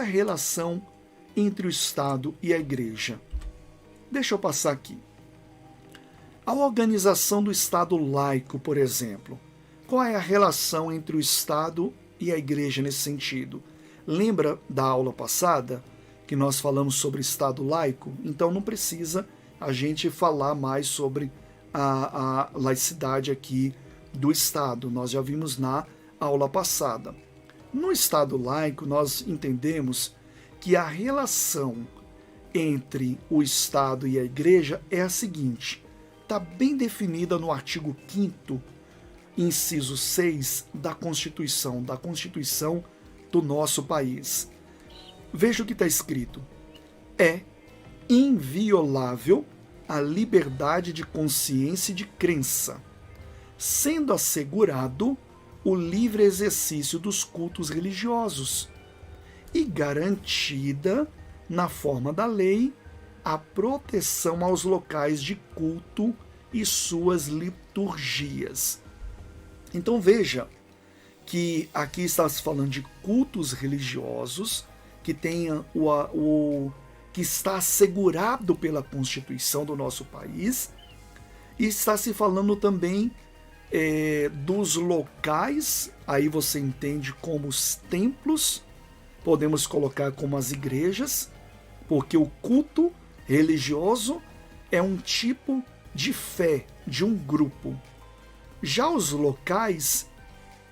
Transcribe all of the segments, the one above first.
é a relação entre o Estado e a Igreja? Deixa eu passar aqui. A organização do Estado laico, por exemplo. Qual é a relação entre o Estado e a Igreja nesse sentido? Lembra da aula passada que nós falamos sobre Estado laico? Então não precisa a gente falar mais sobre a laicidade aqui do Estado. Nós já vimos na aula passada. No Estado laico, nós entendemos que a relação entre o Estado e a Igreja é a seguinte, está bem definida no artigo 5º, inciso 6 da Constituição do nosso país. Veja o que está escrito. É inviolável a liberdade de consciência e de crença, sendo assegurado o livre exercício dos cultos religiosos e garantida, na forma da lei, a proteção aos locais de culto e suas liturgias. Então veja que aqui está se falando de cultos religiosos que tenham que está assegurado pela Constituição do nosso país, e está se falando também dos locais, aí você entende como os templos, podemos colocar como as igrejas, porque o culto religioso é um tipo de fé de um grupo. Já os locais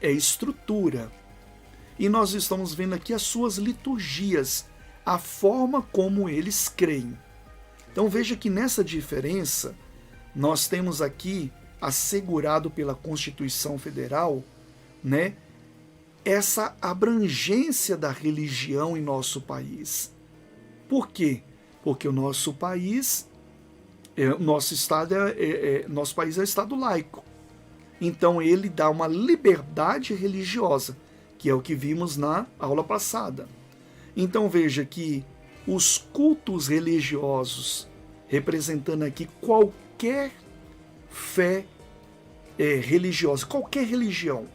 é estrutura. E nós estamos vendo aqui as suas liturgias, a forma como eles creem. Então veja que nessa diferença, nós temos aqui, assegurado pela Constituição Federal, né, essa abrangência da religião em nosso país. Por quê? Porque o nosso país, nosso país é um Estado laico. Então ele dá uma liberdade religiosa, que é o que vimos na aula passada. Então veja que os cultos religiosos, representando aqui qualquer fé religiosa, qualquer religião.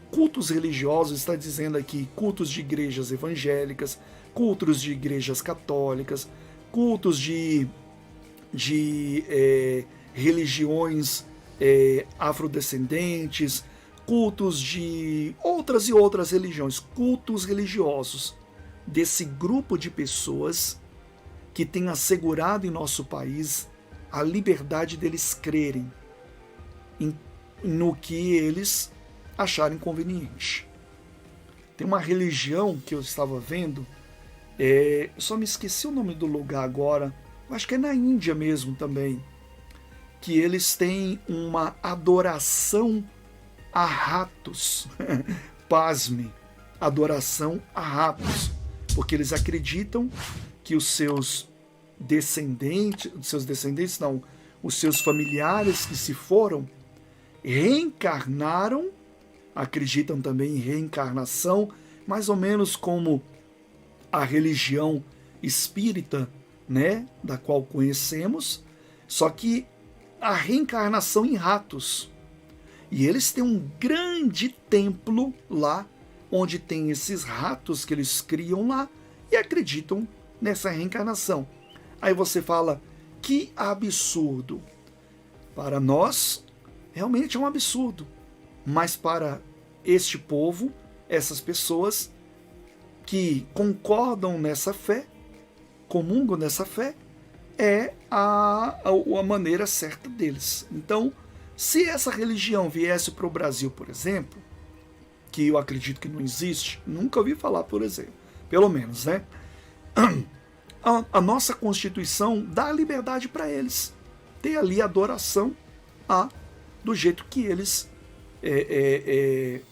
Cultos religiosos está dizendo aqui cultos de igrejas evangélicas, cultos de igrejas católicas, cultos de religiões afrodescendentes, cultos de outras e outras religiões, cultos religiosos desse grupo de pessoas que tem assegurado em nosso país a liberdade deles crerem no que eles acharem conveniente. Tem uma religião que eu estava vendo, só me esqueci o nome do lugar agora, eu acho que é na Índia mesmo também, que eles têm uma adoração a ratos. Pasme, adoração a ratos, porque eles acreditam que os seus familiares que se foram, reencarnaram, acreditam também em reencarnação, mais ou menos como a religião espírita, né, da qual conhecemos, só que a reencarnação em ratos. E eles têm um grande templo lá, onde tem esses ratos que eles criam lá e acreditam nessa reencarnação. Aí você fala, que absurdo. Para nós, realmente é um absurdo. Mas para este povo, essas pessoas que concordam nessa fé, comungam nessa fé, é a maneira certa deles. Então, se essa religião viesse para o Brasil, por exemplo, que eu acredito que não existe, nunca ouvi falar, por exemplo, pelo menos, né? A nossa Constituição dá liberdade para eles ter ali adoração do jeito que eles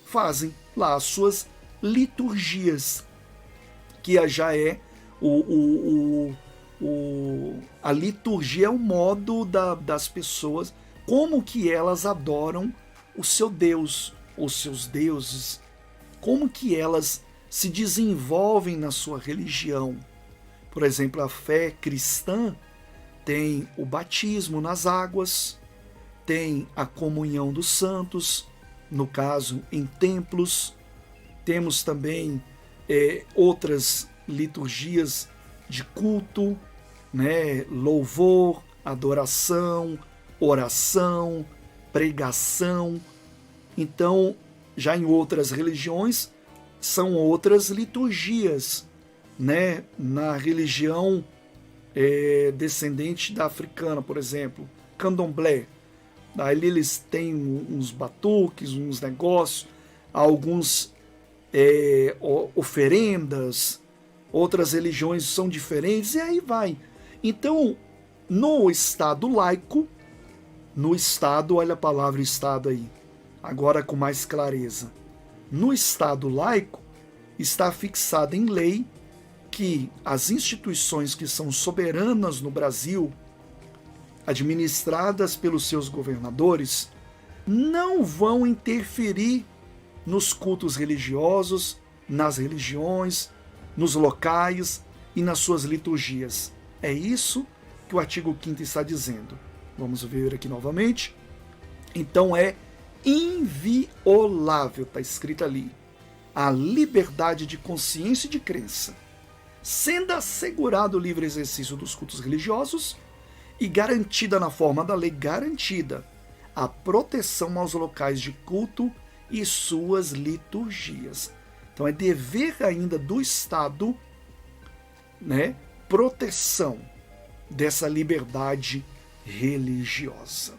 fazem lá as suas liturgias, que já é a liturgia é o modo das pessoas, como que elas adoram o seu Deus, os seus deuses, como que elas se desenvolvem na sua religião. Por exemplo, a fé cristã tem o batismo nas águas, tem a comunhão dos santos, no caso, em templos. Temos também outras liturgias de culto, né? Louvor, adoração, oração, pregação. Então, já em outras religiões, são outras liturgias, né? Na religião descendente da africana, por exemplo, candomblé. Ali eles têm uns batuques, uns negócios, alguns oferendas, outras religiões são diferentes, e aí vai. Então, no Estado laico, no Estado, olha a palavra Estado aí, agora com mais clareza. No Estado laico, está fixado em lei que as instituições que são soberanas no Brasil, administradas pelos seus governadores, não vão interferir nos cultos religiosos, nas religiões, nos locais e nas suas liturgias. É isso que o artigo 5º está dizendo. Vamos ver aqui novamente. Então é inviolável, está escrito ali, a liberdade de consciência e de crença, sendo assegurado o livre exercício dos cultos religiosos e garantida na forma da lei, garantida a proteção aos locais de culto e suas liturgias. Então é dever ainda do Estado, né, proteção dessa liberdade religiosa.